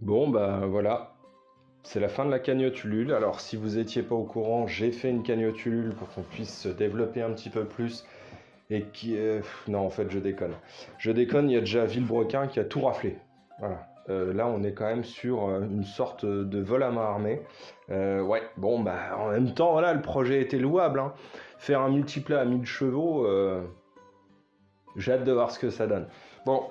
Bon, bah voilà, c'est la fin de la cagnotte Ulule. Alors, si vous n'étiez pas au courant, j'ai fait une cagnotte Ulule pour qu'on puisse se développer un petit peu plus. Et qui. Non, en fait, je déconne. Je déconne, il y a déjà Villebrequin qui a tout raflé. Voilà. Là, on est quand même sur une sorte de vol à main armée. Ouais, bon, bah en même temps, voilà, le projet était louable, hein. Faire un multiplat à 1000 chevaux, j'ai hâte de voir ce que ça donne. Bon,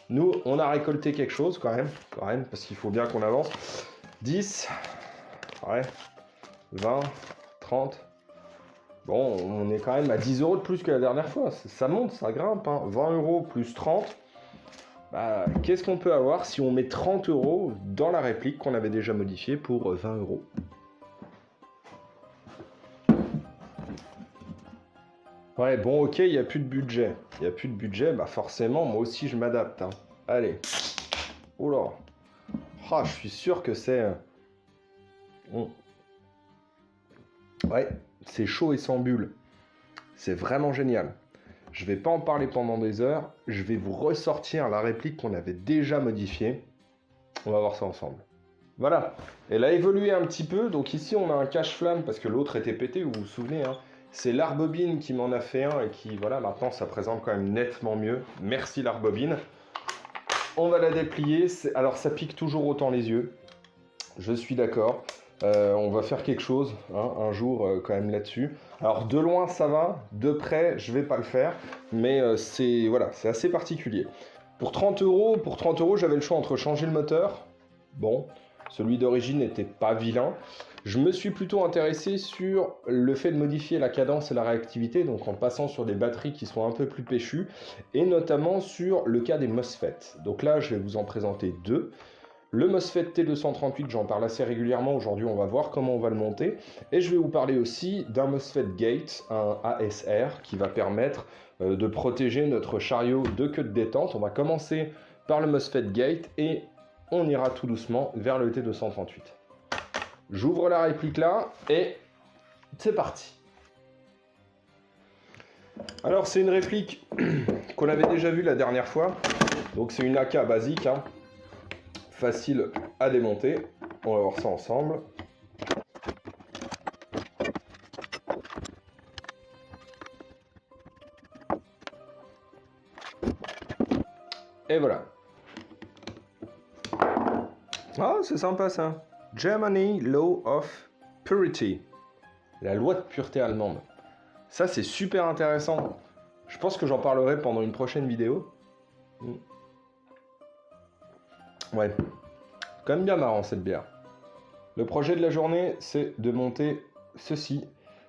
nous, on a récolté quelque chose quand même, parce qu'il faut bien qu'on avance. 10, ouais, 20, 30. Bon, on est quand même à 10 euros de plus que la dernière fois. Ça monte, ça grimpe, hein. 20 euros plus 30. Bah, qu'est-ce qu'on peut avoir si on met 30 euros dans la réplique qu'on avait déjà modifiée pour 20 euros? Ouais, bon, ok, il n'y a plus de budget. Il n'y a plus de budget, bah forcément, moi aussi je m'adapte, hein. Allez. Oula. Ah, je suis sûr que c'est... Ouais, c'est chaud et sans bulle. C'est vraiment génial. Je vais pas en parler pendant des heures. Je vais vous ressortir la réplique qu'on avait déjà modifiée. On va voir ça ensemble. Voilà. Elle a évolué un petit peu. Donc ici, on a un cache-flamme parce que l'autre était pété, vous vous souvenez, hein. C'est l'Arbobine qui m'en a fait un et qui, voilà, maintenant, ça présente quand même nettement mieux. Merci l'Arbobine. On va la déplier. Alors, ça pique toujours autant les yeux. Je suis d'accord. On va faire quelque chose, hein, un jour quand même là-dessus. Alors de loin ça va, de près je vais pas le faire, mais c'est voilà, c'est assez particulier. Pour 30 euros, j'avais le choix entre changer le moteur. Bon, celui d'origine n'était pas vilain. Je me suis plutôt intéressé sur le fait de modifier la cadence et la réactivité, donc en passant sur des batteries qui sont un peu plus péchues, et notamment sur le cas des MOSFET. Donc là, je vais vous en présenter deux. Le MOSFET T238, j'en parle assez régulièrement. Aujourd'hui, on va voir comment on va le monter. Et je vais vous parler aussi d'un MOSFET Gate, un ASR, qui va permettre de protéger notre chariot de queue de détente. On va commencer par le MOSFET Gate et on ira tout doucement vers le T238. J'ouvre la réplique là et c'est parti. Alors, c'est une réplique qu'on avait déjà vue la dernière fois. Donc, c'est une AK basique, hein. Facile à démonter. On va voir ça ensemble. Et voilà. Ah, c'est sympa ça. Germany Law of Purity. La loi de pureté allemande. Ça, c'est super intéressant. Je pense que j'en parlerai pendant une prochaine vidéo. Ouais. Quand même bien marrant cette bière. Le projet de la journée, c'est de monter ceci.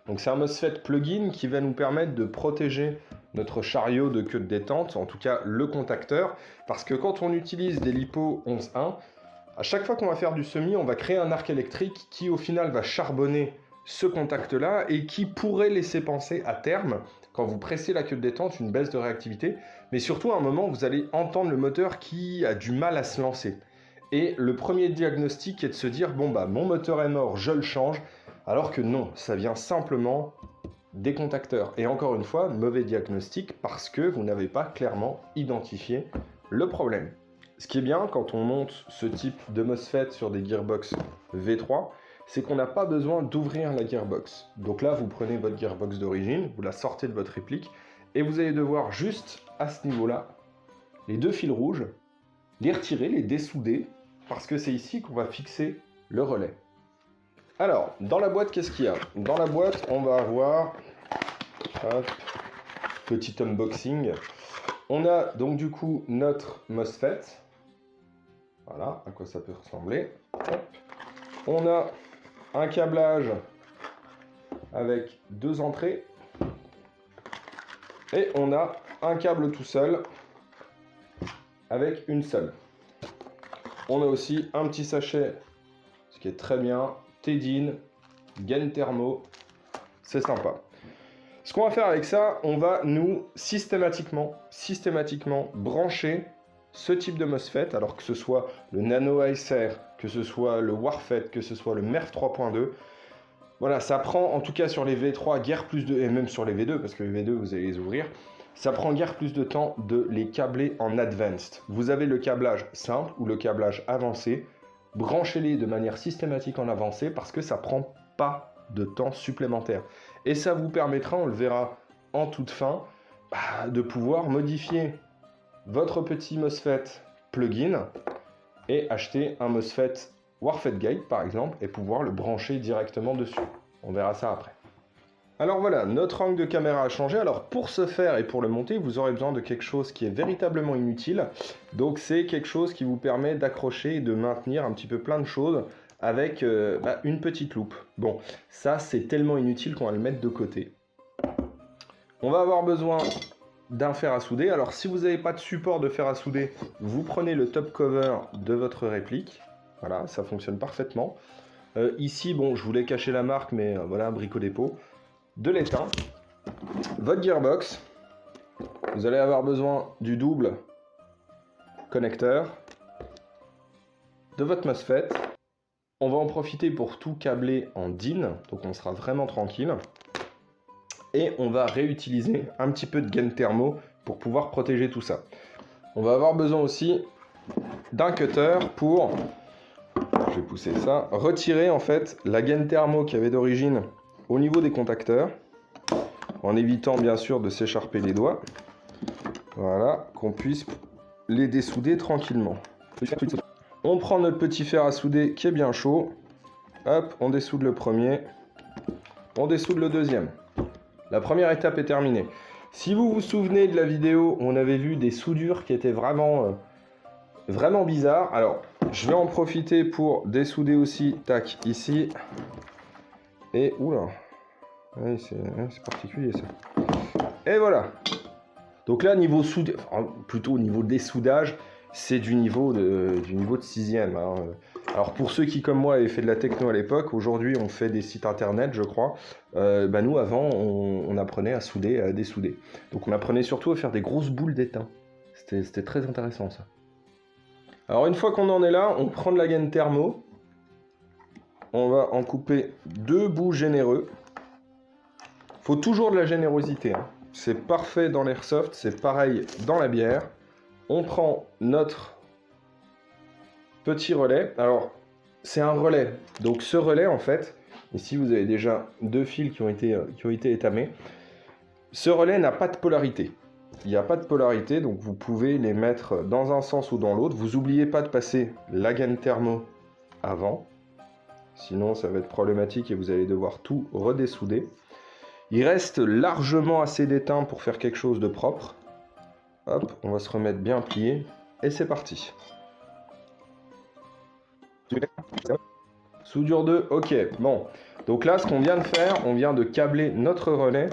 Donc c'est un MOSFET plugin qui va nous permettre de protéger notre chariot de queue de détente, en tout cas le contacteur, parce que quand on utilise des LiPo 11.1, à chaque fois qu'on va faire du semi, on va créer un arc électrique qui au final va charbonner ce contact-là et qui pourrait laisser penser à terme, quand vous pressez la queue de détente, une baisse de réactivité, mais surtout à un moment, vous allez entendre le moteur qui a du mal à se lancer. Et le premier diagnostic est de se dire, bon bah mon moteur est mort, je le change, alors que non, ça vient simplement des contacteurs. Et encore une fois, mauvais diagnostic parce que vous n'avez pas clairement identifié le problème. Ce qui est bien quand on monte ce type de MOSFET sur des gearbox V3, c'est qu'on n'a pas besoin d'ouvrir la gearbox. Donc là, vous prenez votre gearbox d'origine, vous la sortez de votre réplique, et vous allez devoir juste, à ce niveau-là, les deux fils rouges, les retirer, les dessouder, parce que c'est ici qu'on va fixer le relais. Alors, dans la boîte, qu'est-ce qu'il y a? Dans la boîte, on va avoir... Hop, petit unboxing. On a donc du coup notre MOSFET. Voilà, à quoi ça peut ressembler. Hop. On a un câblage avec deux entrées. Et on a un câble tout seul avec une seule. On a aussi un petit sachet, ce qui est très bien, Tedin, gaine thermo, c'est sympa. Ce qu'on va faire avec ça, on va nous systématiquement brancher ce type de MOSFET, alors que ce soit le Nano ASR, que ce soit le Warfet, que ce soit le MERF 3.2. Voilà, ça prend, en tout cas sur les V3, guère plus de... et même sur les V2, parce que les V2, vous allez les ouvrir, ça prend guère plus de temps de les câbler en advanced. Vous avez le câblage simple ou le câblage avancé. branchez-les de manière systématique en avancée parce que ça prend pas de temps supplémentaire. Et ça vous permettra, on le verra en toute fin, de pouvoir modifier votre petit MOSFET plugin et acheter un MOSFET Warfed Gate par exemple et pouvoir le brancher directement dessus. On verra ça après. Alors voilà, notre angle de caméra a changé. Alors pour ce faire et pour le monter, vous aurez besoin de quelque chose qui est véritablement inutile. Donc c'est quelque chose qui vous permet d'accrocher et de maintenir un petit peu plein de choses avec une petite loupe. Bon, ça c'est tellement inutile qu'on va le mettre de côté. On va avoir besoin d'un fer à souder. Alors si vous n'avez pas de support de fer à souder, vous prenez le top cover de votre réplique. Voilà, ça fonctionne parfaitement. Ici, bon, je voulais cacher la marque, mais voilà, Brico Dépôt. De l'étain, votre gearbox, vous allez avoir besoin du double connecteur, de votre MOSFET. On va en profiter pour tout câbler en DIN, donc on sera vraiment tranquille. Et on va réutiliser un petit peu de gaine thermo pour pouvoir protéger tout ça. On va avoir besoin aussi d'un cutter pour, je vais pousser ça, retirer en fait la gaine thermo qu'il y avait d'origine au niveau des contacteurs, en évitant bien sûr de s'écharper les doigts. Voilà, qu'on puisse les dessouder tranquillement. On prend notre petit fer à souder qui est bien chaud. Hop, on dessoude le premier. On dessoude le deuxième. La première étape est terminée. Si vous vous souvenez de la vidéo où on avait vu des soudures qui étaient vraiment bizarres, alors je vais en profiter pour dessouder aussi, tac, ici. Et oula, oui, c'est particulier ça. Et voilà. Donc là, niveau soudage, plutôt au niveau désoudage, c'est du niveau de 6e. Hein. Alors pour ceux qui, comme moi, avaient fait de la techno à l'époque, aujourd'hui on fait des sites internet, je crois. Nous, avant, on apprenait à souder, à dessouder. Donc on apprenait surtout à faire des grosses boules d'étain. C'était très intéressant ça. Alors une fois qu'on en est là, on prend de la gaine thermo. On va en couper 2 bouts généreux. Faut toujours de la générosité. Hein. C'est parfait dans l'airsoft, c'est pareil dans la bière. On prend notre petit relais. Alors, c'est un relais. Donc ce relais, en fait, ici vous avez déjà 2 fils qui ont été étamés. Ce relais n'a pas de polarité. Il n'y a pas de polarité, donc vous pouvez les mettre dans un sens ou dans l'autre. Vous n'oubliez pas de passer la gaine thermo avant. Sinon, ça va être problématique et vous allez devoir tout redessouder. Il reste largement assez d'étain pour faire quelque chose de propre. Hop, on va se remettre bien plié. Et c'est parti. Soudure 2, ok. Bon, donc là, ce qu'on vient de faire, on vient de câbler notre relais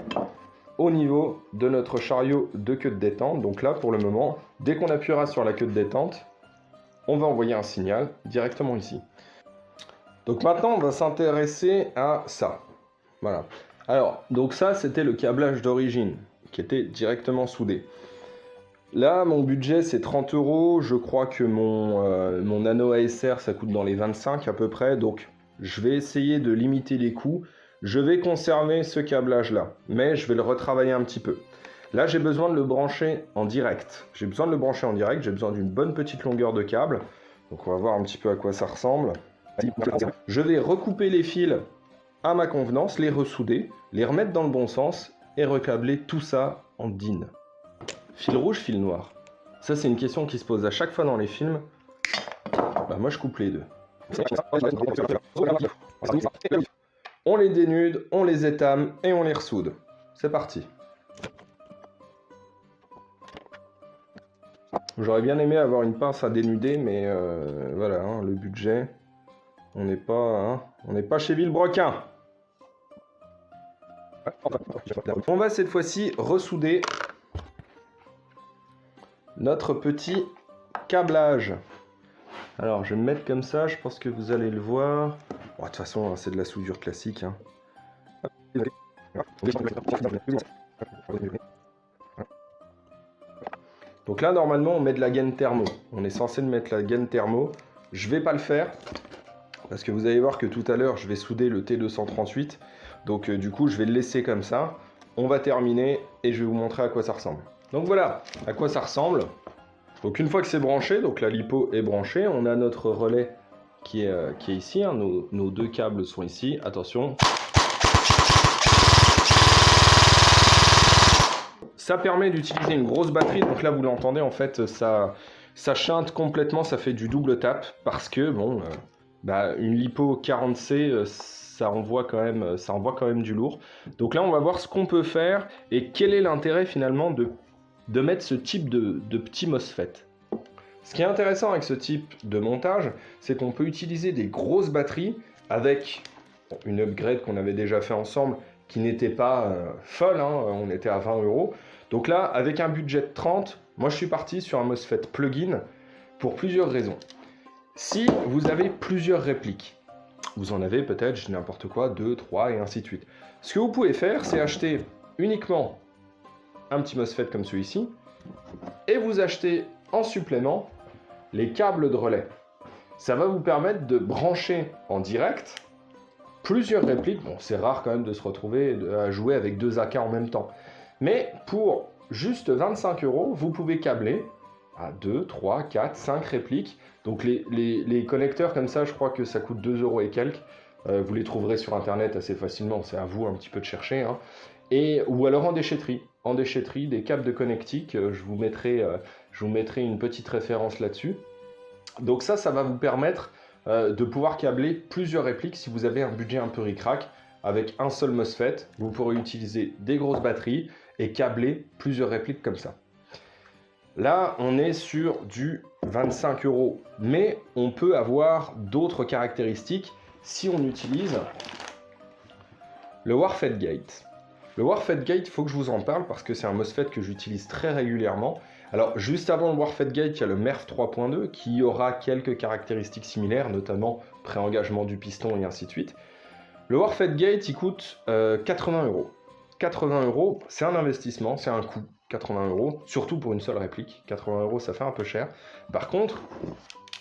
au niveau de notre chariot de queue de détente. Donc là, pour le moment, dès qu'on appuiera sur la queue de détente, on va envoyer un signal directement ici. Donc maintenant, on va s'intéresser à ça. Voilà. Alors, donc ça, c'était le câblage d'origine, qui était directement soudé. Là, mon budget, c'est 30 €. Je crois que mon Nano ASR, ça coûte dans les 25 à peu près. Donc, je vais essayer de limiter les coûts. Je vais conserver ce câblage-là, mais je vais le retravailler un petit peu. Là, j'ai besoin de le brancher en direct. J'ai besoin d'une bonne petite longueur de câble. Donc, on va voir un petit peu à quoi ça ressemble. Je vais recouper les fils à ma convenance, les ressouder, les remettre dans le bon sens et recâbler tout ça en DIN. Fil rouge, fil noir. Ça, c'est une question qui se pose à chaque fois dans les films. Moi, je coupe les deux. On les dénude, on les étame et on les ressoude. C'est parti. J'aurais bien aimé avoir une pince à dénuder, mais voilà, hein, le budget... On n'est pas chez Villebrequin. On va cette fois-ci ressouder notre petit câblage. Alors, je vais me mettre comme ça, je pense que vous allez le voir. Bon, de toute façon, c'est de la soudure classique. Hein. Donc là, normalement, on met de la gaine thermo. On est censé mettre la gaine thermo. Je ne vais pas le faire. Parce que vous allez voir que tout à l'heure, je vais souder le T238. Donc du coup, je vais le laisser comme ça. On va terminer et je vais vous montrer à quoi ça ressemble. Donc voilà à quoi ça ressemble. Donc une fois que c'est branché, donc la lipo est branchée, on a notre relais qui est ici. Hein. Nos 2 câbles sont ici. Attention. Ça permet d'utiliser une grosse batterie. Donc là, vous l'entendez, en fait, ça chinte complètement. Ça fait du double tap parce que, bon, une LiPo 40C, ça envoie quand même du lourd. Donc là, on va voir ce qu'on peut faire et quel est l'intérêt finalement de mettre ce type de petit MOSFET. Ce qui est intéressant avec ce type de montage, c'est qu'on peut utiliser des grosses batteries avec une upgrade qu'on avait déjà fait ensemble qui n'était pas folle, hein, on était à 20 €. Donc là, avec un budget de 30, moi je suis parti sur un MOSFET plug-in pour plusieurs raisons. Si vous avez plusieurs répliques, vous en avez peut-être, je dis n'importe quoi, 2, 3 et ainsi de suite. Ce que vous pouvez faire, c'est acheter uniquement un petit MOSFET comme celui-ci et vous achetez en supplément les câbles de relais. Ça va vous permettre de brancher en direct plusieurs répliques. Bon, c'est rare quand même de se retrouver à jouer avec 2 AK en même temps. Mais pour juste 25 €, vous pouvez câbler à 2, 3, 4, 5 répliques. Donc les connecteurs comme ça, je crois que ça coûte 2 € et quelques. Vous les trouverez sur internet assez facilement, c'est à vous un petit peu de chercher. Hein. Ou alors en déchetterie. En déchetterie, des câbles de connectique, je vous mettrai une petite référence là-dessus. Donc ça va vous permettre de pouvoir câbler plusieurs répliques si vous avez un budget un peu ric-rac. Avec un seul MOSFET, vous pourrez utiliser des grosses batteries et câbler plusieurs répliques comme ça. Là, on est sur du 25 €, mais on peut avoir d'autres caractéristiques si on utilise le Warfed Gate. Le Warfed Gate, il faut que je vous en parle parce que c'est un MOSFET que j'utilise très régulièrement. Alors, juste avant le Warfed Gate, il y a le MERF 3.2 qui aura quelques caractéristiques similaires, notamment pré-engagement du piston et ainsi de suite. Le Warfed Gate, il coûte 80 €. 80 €, c'est un investissement, c'est un coût. 80 €, surtout pour une seule réplique. 80 €, ça fait un peu cher. Par contre,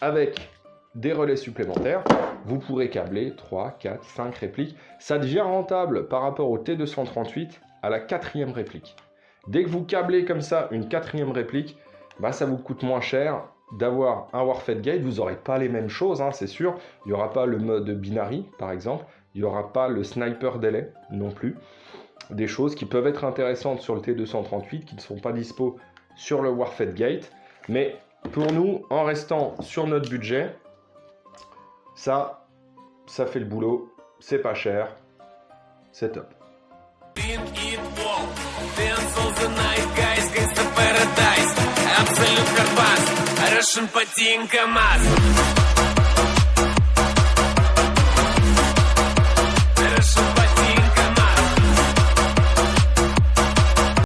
avec des relais supplémentaires, vous pourrez câbler 3, 4, 5 répliques. Ça devient rentable par rapport au T238 à la 4e réplique. Dès que vous câblez comme ça une 4e réplique, ça vous coûte moins cher d'avoir un Warfed Gate. Vous n'aurez pas les mêmes choses, hein, c'est sûr. Il n'y aura pas le mode binary, par exemple. Il n'y aura pas le sniper delay non plus. Des choses qui peuvent être intéressantes sur le T238 qui ne sont pas dispo sur le Warfed Gate. Mais pour nous, en restant sur notre budget, ça fait le boulot, c'est pas cher, c'est top. Absolute Карпат, Russian Patin КамАЗ.